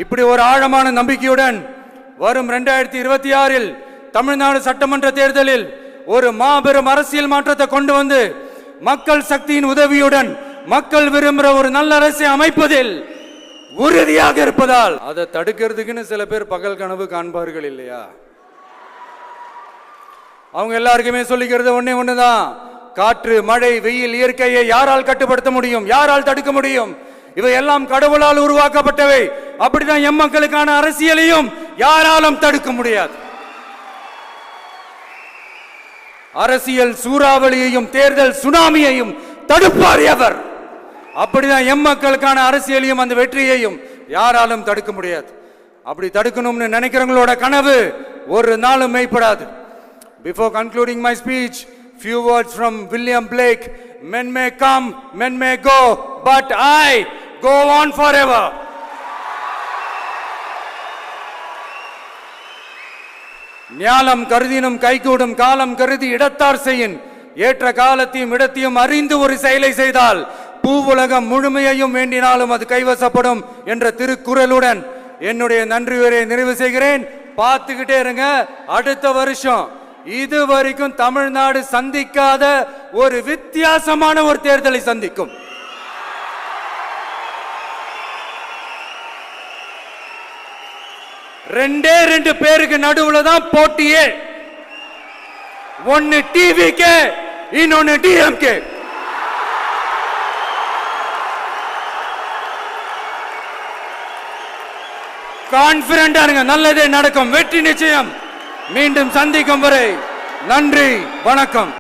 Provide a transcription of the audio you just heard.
இப்படி ஒரு ஆழமான நம்பிக்கையுடன் வரும் 2026 தமிழ்நாடு சட்டமன்ற தேர்தலில் ஒரு மாபெரும் அரசியல் மாற்றத்தை கொண்டு வந்து மக்கள் சக்தியின் உதவியுடன் மக்கள் விரும்புகிற ஒரு நல்ல அரசை அமைப்பதில் உறுதியாக இருப்பதால் அதை தடுக்கிறதுக்குன்னு சில பேர் பகல் கனவு காண்பார்கள் இல்லையா? அவங்க எல்லாருக்குமே சொல்லிக்கிறது ஒண்ணுதான், காற்று மழை வெயில் இயற்கையை யாரால் கட்டுப்படுத்த முடியும்? யாரால் தடுக்க முடியும்? இவை எல்லாம் கடவுளால் உருவாக்கப்பட்டவை. அப்படிதான் எம் மக்களுக்கான அரசியலையும் யாராலும் தடுக்க முடியாது. அரசியல் சூறாவளியையும் தேர்தல் சுனாமியையும் தடுப்பார் எவர். அப்படிதான் எம் மக்களுக்கான அரசியலையும் அந்த வெற்றியையும் யாராலும் தடுக்க முடியாது. அப்படி தடுக்கணும்னு நினைக்கிறவங்களோட கனவு ஒரு நாளும் மெய்ப்படாது. Before concluding my speech, few words from William Blake. Men may come, men may go, but I go on forever. ஞாலம் கருதினும் கைகூடும் காலம் கருதி இடத்தார் செய்யின் ஏற்ற காலத்தையும் இடத்தையும் அறிந்து ஒரு செயலை செய்தால் பூவுலகம் முழுமையையும் வேண்டினாலும் அது கைவசப்படும் என்ற திருக்குறளுடன் என்னுடைய நன்றி உரையை நிறைவு செய்கிறேன். பார்த்துக்கிட்டே இருங்க, அடுத்த வருஷம் இதுவரைக்கும் தமிழ்நாடு சந்திக்காத ஒரு வித்தியாசமான ஒரு தேர்தலை சந்திக்கும். ரெண்டு பேருக்கு நடுவுல தான் போட்டியே. ஒன்னு டிவிகே, இன்னொன்னு டிஎம்கே. கான்பிடண்டா இருங்க, நல்லதே நடக்கும், வெற்றி நிச்சயம். மீண்டும் சந்திக்கும் வரை நன்றி, வணக்கம்.